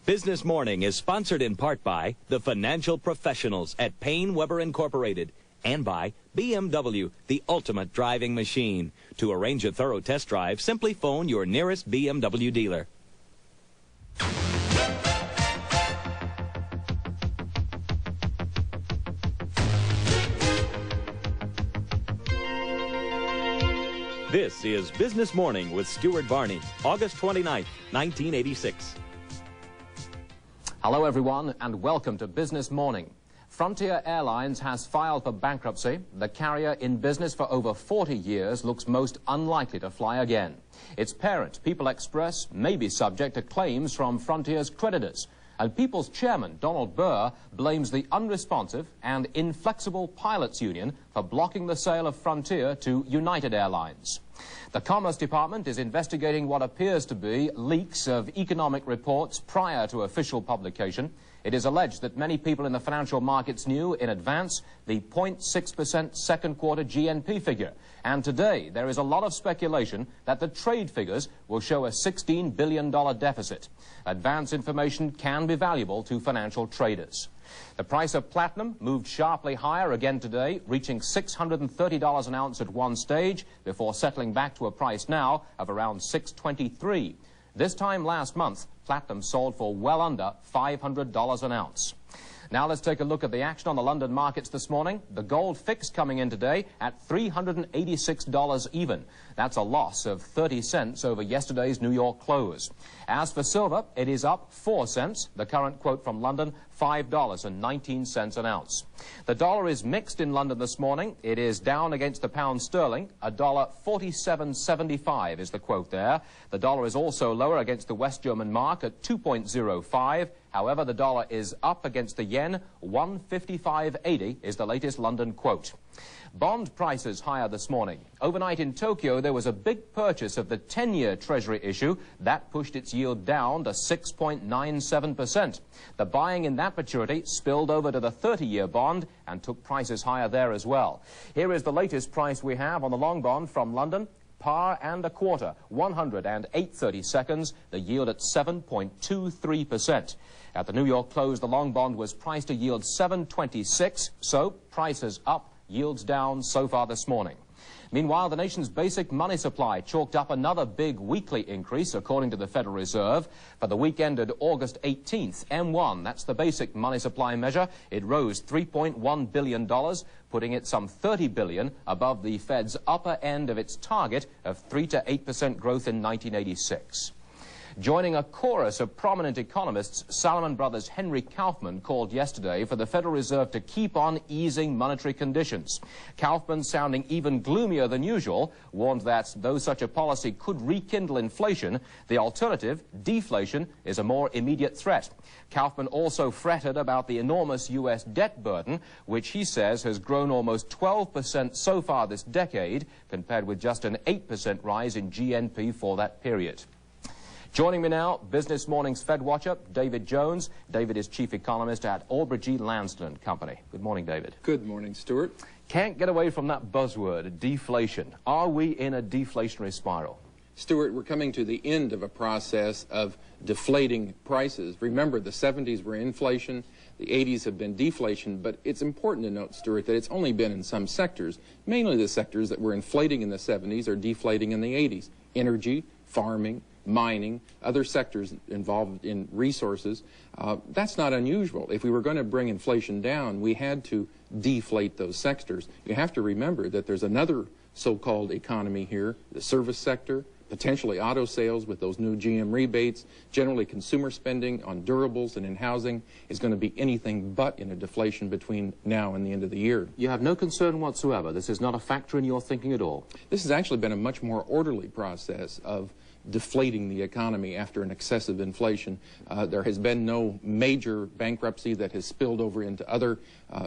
Business Morning is sponsored in part by the financial professionals at Payne Weber Incorporated and by BMW, the ultimate driving machine. To arrange a thorough test drive, simply phone your nearest BMW dealer. This is Business Morning with Stuart Varney, August 29th, 1986. Hello everyone and welcome to Business Morning. Frontier Airlines has filed for bankruptcy. The carrier, in business for over 40 years, looks most unlikely to fly again. Its parent, People Express, may be subject to claims from Frontier's creditors. And People's chairman, Donald Burr, blames the unresponsive and inflexible pilots union for blocking the sale of Frontier to United Airlines. The Commerce Department is investigating what appears to be leaks of economic reports prior to official publication. It is alleged that many people in the financial markets knew in advance the 0.6% second quarter GNP figure. And today there is a lot of speculation that the trade figures will show a $16 billion deficit. Advance information can be valuable to financial traders. The price of platinum moved sharply higher again today, reaching $630 an ounce at one stage before settling back to a price now of around $623. This time last month, platinum sold for well under $500 an ounce. Now let's take a look at the action on the London markets this morning. The gold fix coming in today at $386 even. That's a loss of 30 cents over yesterday's New York close. As for silver, it is up 4 cents. The current quote from London, $5.19 an ounce. The dollar is mixed in London this morning. It is down against the pound sterling. $1.4775 is the quote there. The dollar is also lower against the West German mark at 2.05. However, the dollar is up against the yen. 155.80 is the latest London quote. Bond prices higher this morning. Overnight in Tokyo, there was a big purchase of the 10-year Treasury issue. That pushed its yield down to 6.97%. The buying in that maturity spilled over to the 30-year bond and took prices higher there as well. Here is the latest price we have on the long bond from London. Par and a quarter, 108.30 seconds, the yield at 7.23%. At the New York close, the long bond was priced to yield 7.26, so prices up, yields down so far this morning. Meanwhile, the nation's basic money supply chalked up another big weekly increase, according to the Federal Reserve. For the week ended August 18th, M1, that's the basic money supply measure, it rose $3.1 billion, putting it some $30 billion above the Fed's upper end of its target of 3 to 8% growth in 1986. Joining a chorus of prominent economists, Salomon Brothers' Henry Kaufman called yesterday for the Federal Reserve to keep on easing monetary conditions. Kaufman, sounding even gloomier than usual, warned that though such a policy could rekindle inflation, the alternative, deflation, is a more immediate threat. Kaufman also fretted about the enormous U.S. debt burden, which he says has grown almost 12% so far this decade, compared with just an 8% rise in GNP for that period. Joining me now, Business Morning's Fed watcher, David Jones. David is chief economist at Albert G. Lansden & Company. Good morning, David. Good morning, Stuart. Can't get away from that buzzword, deflation. Are we in a deflationary spiral? Stuart, we're coming to the end of a process of deflating prices. Remember, the 70s were inflation, the 80s have been deflation, but it's important to note, Stuart, that it's only been in some sectors. Mainly the sectors that were inflating in the 70s are deflating in the 80s. Energy, farming, mining, other sectors involved in resources. That's not unusual. If we were going to bring inflation down, we had to deflate those sectors. You have to remember that there's another so-called economy here, the service sector, potentially auto sales with those new GM rebates, generally consumer spending on durables and in housing is going to be anything but in a deflation between now and the end of the year. You have no concern whatsoever. This is not a factor in your thinking at all. This has actually been a much more orderly process of deflating the economy after an excessive inflation. There has been no major bankruptcy that has spilled over into other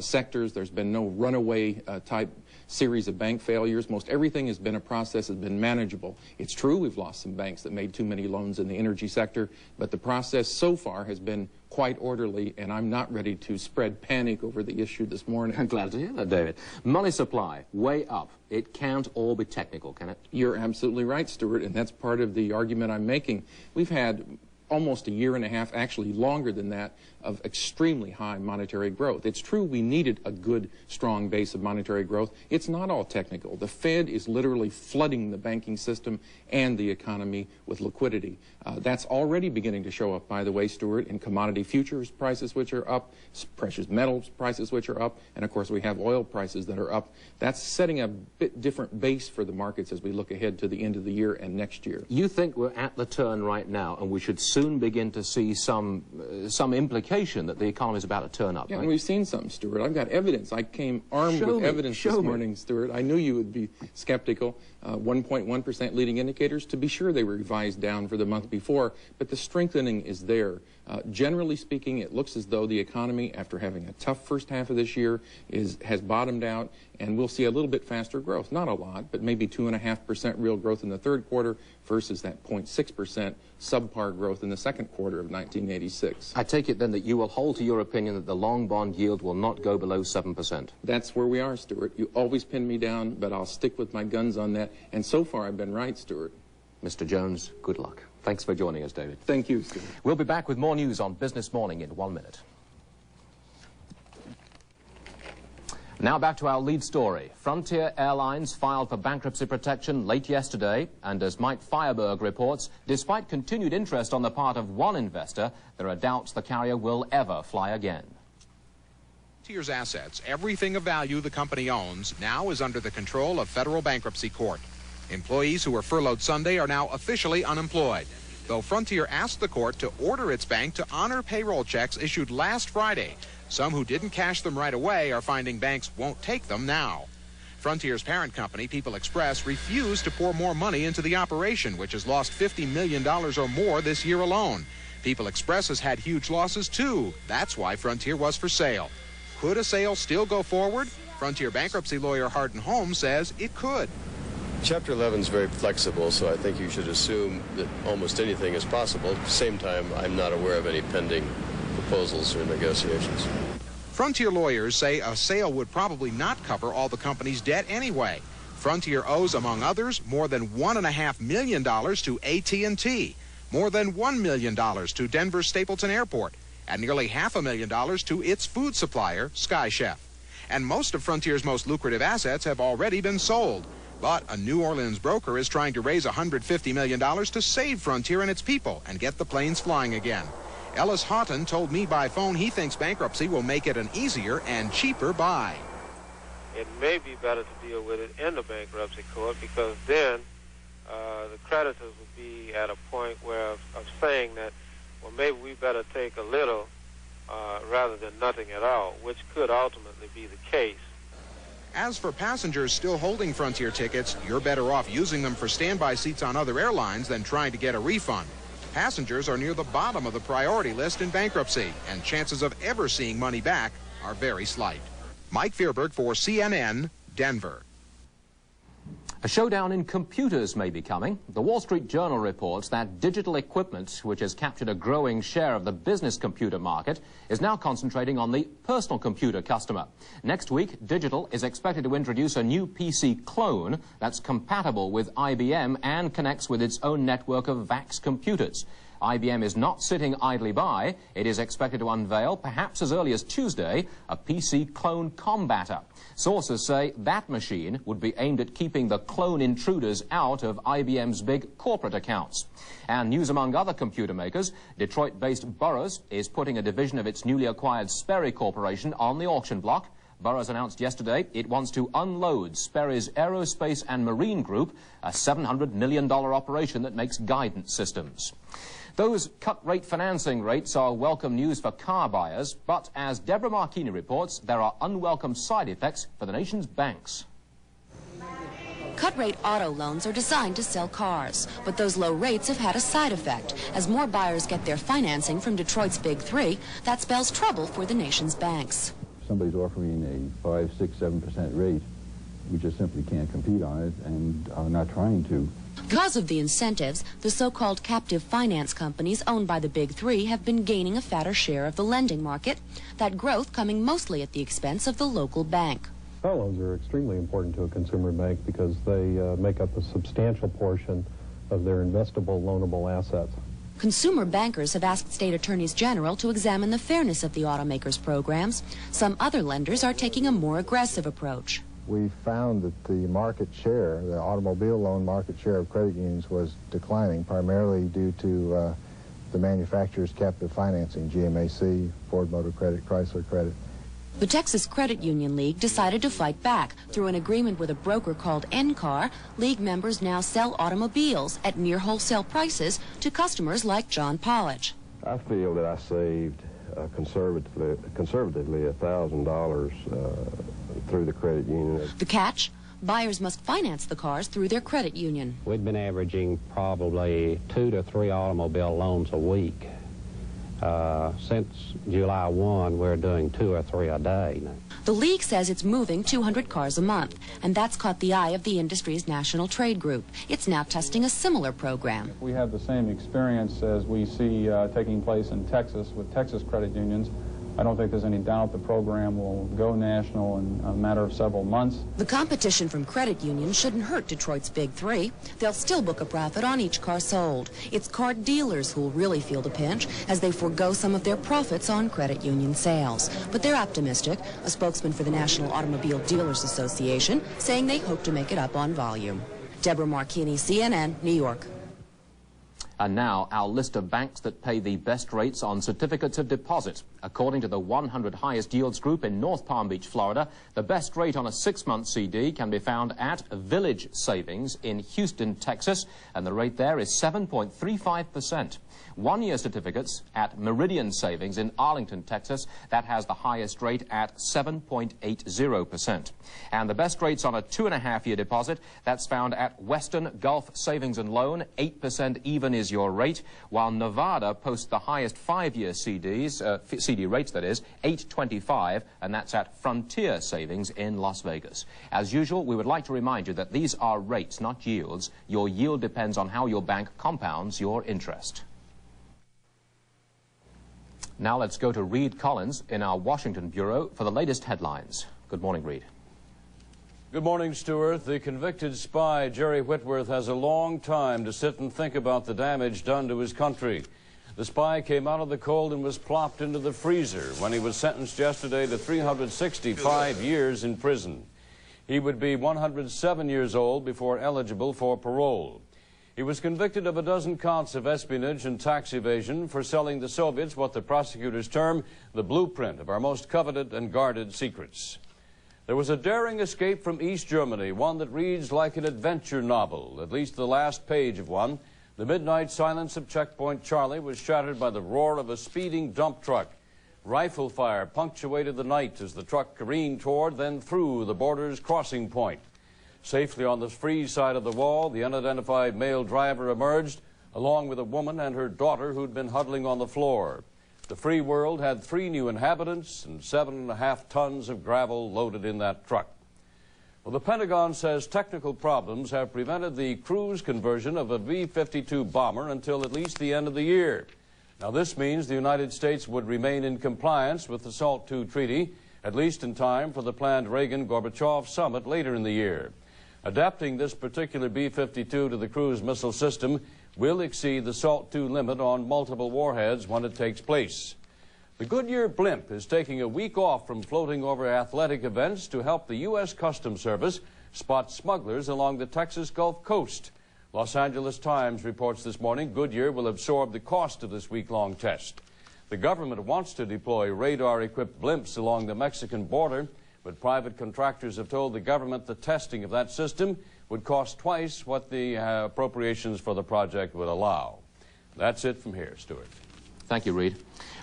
sectors. There's been no runaway type series of bank failures. Most everything has been a process that's been manageable. It's true we've lost some banks that made too many loans in the energy sector, but the process so far has been quite orderly, and I'm not ready to spread panic over the issue this morning. I'm glad to hear that, David. Money supply, way up. It can't all be technical, can it? You're absolutely right, Stuart, and that's part of the argument I'm making. We've had almost a year and a half, actually longer than that, of extremely high monetary growth. It's true we needed a good, strong base of monetary growth. It's not all technical. The Fed is literally flooding the banking system and the economy with liquidity. That's already beginning to show up, by the way, Stuart, in commodity futures prices, which are up, precious metals prices, which are up, and of course we have oil prices that are up. That's setting a bit different base for the markets as we look ahead to the end of the year and next year. You think we're at the turn right now, and we should soon begin to see some implication that the economy is about to turn up? Yeah, right? and we've seen some, Stuart. I've got evidence. I came armed with evidence this morning, Stuart. I knew you would be skeptical. 1.1% leading indicators. To be sure, they were revised down for the month before, but the strengthening is there. Generally speaking, it looks as though the economy, after having a tough first half of this year, has bottomed out, and we'll see a little bit faster growth. Not a lot, but maybe 2.5% real growth in the third quarter versus that 0.6% subpar growth in the second quarter of 1986. I take it then that you will hold to your opinion that the long bond yield will not go below 7%. That's where we are, Stuart. You always pin me down, but I'll stick with my guns on that. And so far, I've been right, Stuart. Mr. Jones, good luck. Thanks for joining us, David. Thank you, Stuart. We'll be back with more news on Business Morning in 1 minute. Now back to our lead story. Frontier Airlines filed for bankruptcy protection late yesterday, and as Mike Fireberg reports, despite continued interest on the part of one investor, there are doubts the carrier will ever fly again. Frontier's assets, everything of value the company owns, now is under the control of federal bankruptcy court. Employees who were furloughed Sunday are now officially unemployed, though Frontier asked the court to order its bank to honor payroll checks issued last Friday. Some who didn't cash them right away are finding banks won't take them now. Frontier's parent company, People Express, refused to pour more money into the operation, which has lost $50 million or more this year alone. People Express has had huge losses, too. That's why Frontier was for sale. Could a sale still go forward? Frontier bankruptcy lawyer Hardin Holmes says it could. Chapter 11 is very flexible, so I think you should assume that almost anything is possible. At the same time, I'm not aware of any pending proposals or negotiations. Frontier lawyers say a sale would probably not cover all the company's debt anyway. Frontier owes, among others, more than $1.5 million to AT&T, more than $1 million to Denver Stapleton Airport, and nearly $500,000 to its food supplier, Sky Chef. And most of Frontier's most lucrative assets have already been sold. But a New Orleans broker is trying to raise $150 million to save Frontier and its people and get the planes flying again. Ellis Houghton told me by phone he thinks bankruptcy will make it an easier and cheaper buy. It may be better to deal with it in the bankruptcy court, because then the creditors will be at a point where of saying that, well, maybe we better take a little rather than nothing at all, which could ultimately be the case. As for passengers still holding Frontier tickets, you're better off using them for standby seats on other airlines than trying to get a refund. Passengers are near the bottom of the priority list in bankruptcy, and chances of ever seeing money back are very slight. Mike Feerberg for CNN, Denver. A showdown in computers may be coming. The Wall Street Journal reports that digital equipment, which has captured a growing share of the business computer market, is now concentrating on the personal computer customer. Next week, Digital is expected to introduce a new PC clone that's compatible with IBM and connects with its own network of VAX computers. IBM is not sitting idly by. It is expected to unveil, perhaps as early as Tuesday, a PC clone combatter. Sources say that machine would be aimed at keeping the clone intruders out of IBM's big corporate accounts. And news among other computer makers, Detroit-based Burroughs is putting a division of its newly acquired Sperry Corporation on the auction block. Burroughs announced yesterday it wants to unload Sperry's Aerospace and Marine Group, a $700 million operation that makes guidance systems. Those cut-rate financing rates are welcome news for car buyers, but as Deborah Marchini reports, there are unwelcome side effects for the nation's banks. Cut-rate auto loans are designed to sell cars, but those low rates have had a side effect. As more buyers get their financing from Detroit's Big Three, that spells trouble for the nation's banks. Somebody's offering a 5, 6, 7% rate. We just simply can't compete on it and are not trying to. Because of the incentives, the so-called captive finance companies owned by the Big Three have been gaining a fatter share of the lending market, that growth coming mostly at the expense of the local bank. Car loans are extremely important to a consumer bank because they make up a substantial portion of their investable, loanable assets. Consumer bankers have asked state attorneys general to examine the fairness of the automakers' programs. Some other lenders are taking a more aggressive approach. We found that the market share, the automobile loan market share of credit unions was declining, primarily due to the manufacturers' captive financing, GMAC, Ford Motor Credit, Chrysler Credit. The Texas Credit Union League decided to fight back. Through an agreement with a broker called NCAR, League members now sell automobiles at near wholesale prices to customers like John Pollage. I feel that I saved conservatively $1,000 through the credit union. The catch? Buyers must finance the cars through their credit union. We've been averaging probably 2 to 3 automobile loans a week. Since July 1, we're doing 2 or 3 a day now. The League says it's moving 200 cars a month, and that's caught the eye of the industry's national trade group. It's now testing a similar program. We have the same experience as we see taking place in Texas with Texas credit unions. I don't think there's any doubt the program will go national in a matter of several months. The competition from credit unions shouldn't hurt Detroit's Big Three. They'll still book a profit on each car sold. It's car dealers who'll really feel the pinch as they forego some of their profits on credit union sales. But they're optimistic, a spokesman for the National Automobile Dealers Association saying they hope to make it up on volume. Deborah Marchini, CNN, New York. And now, our list of banks that pay the best rates on certificates of deposit. According to the 100 Highest Yields Group in North Palm Beach, Florida, the best rate on a 6-month CD can be found at Village Savings in Houston, Texas, and the rate there is 7.35%. 1-year certificates at Meridian Savings in Arlington, Texas, that has the highest rate at 7.80%. And the best rates on a 2.5-year deposit, that's found at Western Gulf Savings and Loan, 8% even is your rate, while Nevada posts the highest 5-year CD rates, that is, 8.25, and that's at Frontier Savings in Las Vegas. As usual, we would like to remind you that these are rates, not yields. Your yield depends on how your bank compounds your interest. Now let's go to Reed Collins in our Washington bureau for the latest headlines. Good morning, Reed. Good morning, Stuart. The convicted spy, Jerry Whitworth, has a long time to sit and think about the damage done to his country. The spy came out of the cold and was plopped into the freezer when he was sentenced yesterday to 365 years in prison. He would be 107 years old before eligible for parole. He was convicted of a dozen counts of espionage and tax evasion for selling the Soviets what the prosecutors term the blueprint of our most coveted and guarded secrets. There was a daring escape from East Germany, one that reads like an adventure novel, at least the last page of one. The midnight silence of Checkpoint Charlie was shattered by the roar of a speeding dump truck. Rifle fire punctuated the night as the truck careened toward, then through the border's crossing point. Safely on the free side of the wall, the unidentified male driver emerged, along with a woman and her daughter who'd been huddling on the floor. The free world had 3 new inhabitants and 7.5 tons of gravel loaded in that truck. Well, the Pentagon says technical problems have prevented the cruise conversion of a B-52 bomber until at least the end of the year. Now, this means the United States would remain in compliance with the SALT II treaty, at least in time for the planned Reagan-Gorbachev summit later in the year. Adapting this particular B-52 to the cruise missile system will exceed the SALT II limit on multiple warheads when it takes place. The Goodyear blimp is taking a week off from floating over athletic events to help the U.S. Customs Service spot smugglers along the Texas Gulf Coast. Los Angeles Times reports this morning Goodyear will absorb the cost of this week-long test. The government wants to deploy radar-equipped blimps along the Mexican border, but private contractors have told the government the testing of that system would cost twice what the appropriations for the project would allow. That's it from here, Stuart. Thank you, Reed.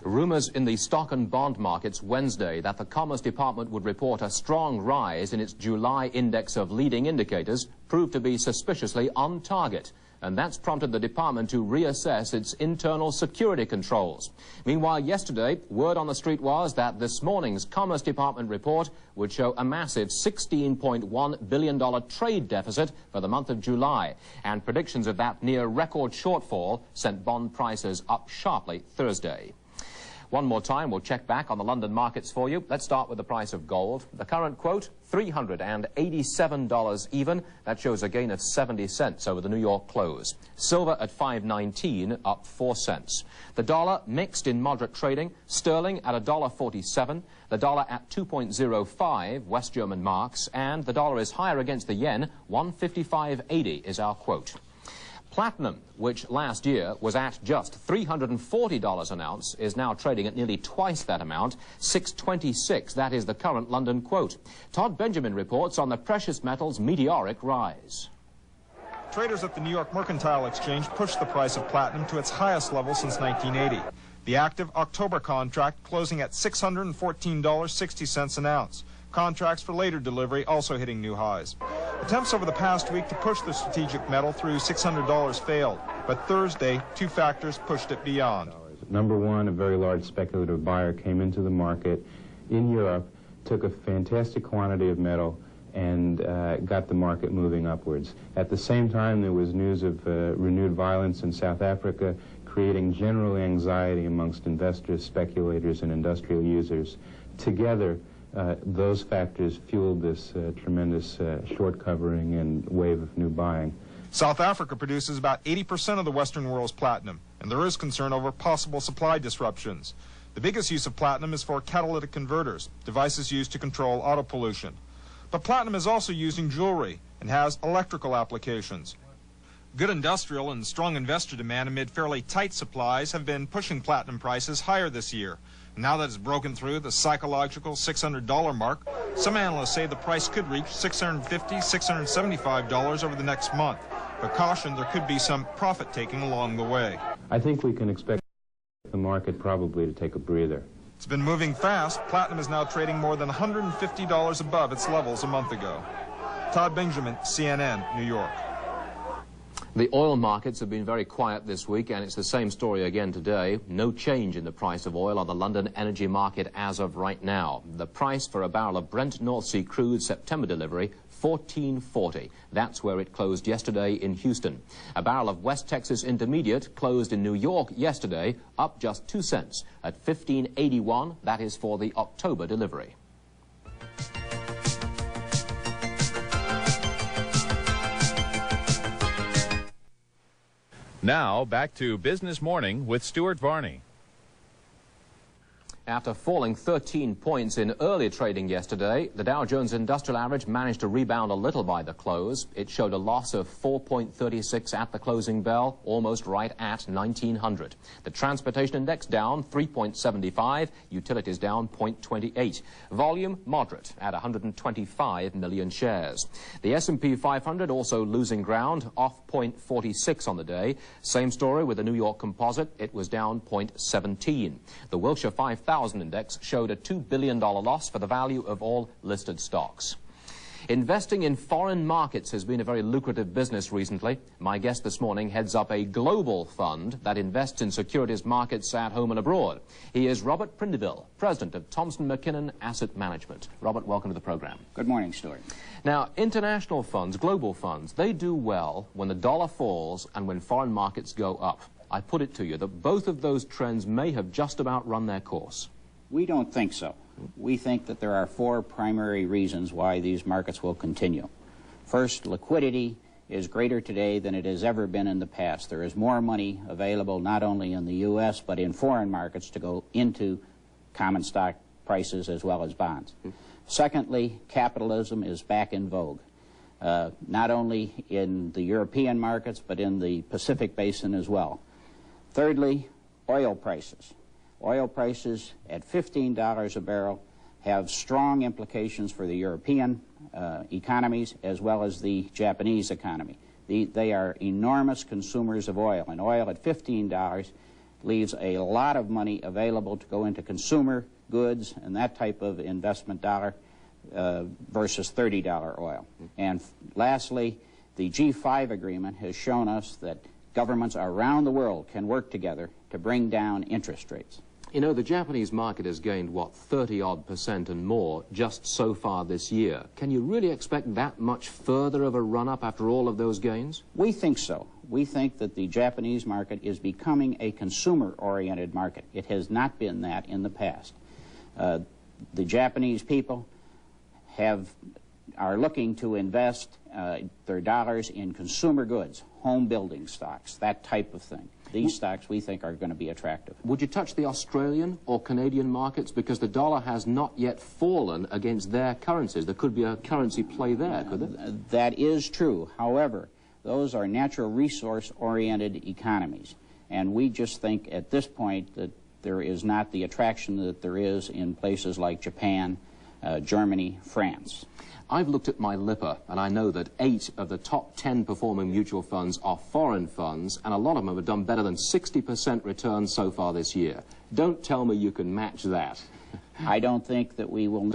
Rumors in the stock and bond markets Wednesday that the Commerce Department would report a strong rise in its July index of leading indicators proved to be suspiciously on target. And that's prompted the department to reassess its internal security controls. Meanwhile, yesterday, word on the street was that this morning's Commerce Department report would show a massive $16.1 billion trade deficit for the month of July. And predictions of that near-record shortfall sent bond prices up sharply Thursday. One more time, we'll check back on the London markets for you. Let's start with the price of gold. The current quote, $387 even. That shows a gain of 70 cents over the New York close. Silver at $5.19, up 4 cents. The dollar mixed in moderate trading. Sterling at $1.47. The dollar at 2.05 West German marks. And the dollar is higher against the yen. 155.80 is our quote. Platinum, which last year was at just $340 an ounce, is now trading at nearly twice that amount, $626. That is the current London quote. Todd Benjamin reports on the precious metal's meteoric rise. Traders at the New York Mercantile Exchange pushed the price of platinum to its highest level since 1980. The active October contract closing at $614.60 an ounce. Contracts for later delivery also hitting new highs. Attempts over the past week to push the strategic metal through $600 failed, but Thursday, two factors pushed it beyond. Number one, a very large speculative buyer came into the market in Europe, took a fantastic quantity of metal, and got the market moving upwards. At the same time, there was news of renewed violence in South Africa, creating general anxiety amongst investors, speculators, and industrial users. Together, those factors fueled this tremendous short covering and wave of new buying. South Africa produces about 80% of the Western world's platinum, and there is concern over possible supply disruptions. The biggest use of platinum is for catalytic converters, devices used to control auto pollution. But platinum is also used in jewelry and has electrical applications. Good industrial and strong investor demand amid fairly tight supplies have been pushing platinum prices higher this year. Now that it's broken through the psychological $600 mark, some analysts say the price could reach $650, $675 over the next month. But caution, there could be some profit-taking along the way. I think we can expect the market probably to take a breather. It's been moving fast. Platinum is now trading more than $150 above its levels a month ago. Todd Benjamin, CNN, New York. The oil markets have been very quiet this week, and it's the same story again today. No change in the price of oil on the London energy market as of right now. The price for a barrel of Brent North Sea crude September delivery, $14.40. That's where it closed yesterday in Houston. A barrel of West Texas Intermediate closed in New York yesterday, up just 2 cents at $15.81. That is for the October delivery. Now, back to Business Morning with Stuart Varney. After falling 13 points in early trading yesterday, the Dow Jones Industrial Average managed to rebound a little by the close. It showed a loss of 4.36 at the closing bell, almost right at 1900. The Transportation Index down 3.75, utilities down 0.28. Volume moderate at 125 million shares. The S&P 500 also losing ground, off 0.46 on the day. Same story with the New York Composite. It was down 0.17. The Wilshire 5000 index showed a $2 billion loss for the value of all listed stocks. Investing in foreign markets has been a very lucrative business recently. My guest this morning heads up a global fund that invests in securities markets at home and abroad. He is Robert Prindiville, president of Thompson McKinnon Asset Management. Robert, welcome to the program. Good morning, Stuart. Now, international funds, global funds, they do well when the dollar falls and when foreign markets go up. I put it to you that both of those trends may have just about run their course. We don't think so. We think that there are 4 primary reasons why these markets will continue. First, liquidity is greater today than it has ever been in the past. There is more money available not only in the U.S. but in foreign markets to go into common stock prices as well as bonds. Secondly, capitalism is back in vogue. Not only in the European markets but in the Pacific Basin as well. Thirdly, oil prices. Oil prices at $15 a barrel have strong implications for the European economies as well as the Japanese economy. They are enormous consumers of oil, and oil at $15 leaves a lot of money available to go into consumer goods and that type of investment dollar versus $30 oil. And lastly, the G5 agreement has shown us that governments around the world can work together to bring down interest rates. You know, the Japanese market has gained, what, 30-odd% and more just so far this year. Can you really expect that much further of a run-up after all of those gains? We think so. We think that the Japanese market is becoming a consumer-oriented market. It has not been that in the past. The Japanese people are looking to invest their dollars in consumer goods, home building stocks, that type of thing. These stocks, we think, are going to be attractive. Would you touch the Australian or Canadian markets? Because the dollar has not yet fallen against their currencies. There could be a currency play there, could there? That is true. However, those are natural resource-oriented economies. And we just think at this point that there is not the attraction that there is in places like Japan, Germany, France. I've looked at my Lipper, and I know that 8 of the top 10 performing mutual funds are foreign funds, and a lot of them have done better than 60% return so far this year. Don't tell me you can match that. I don't think that we will.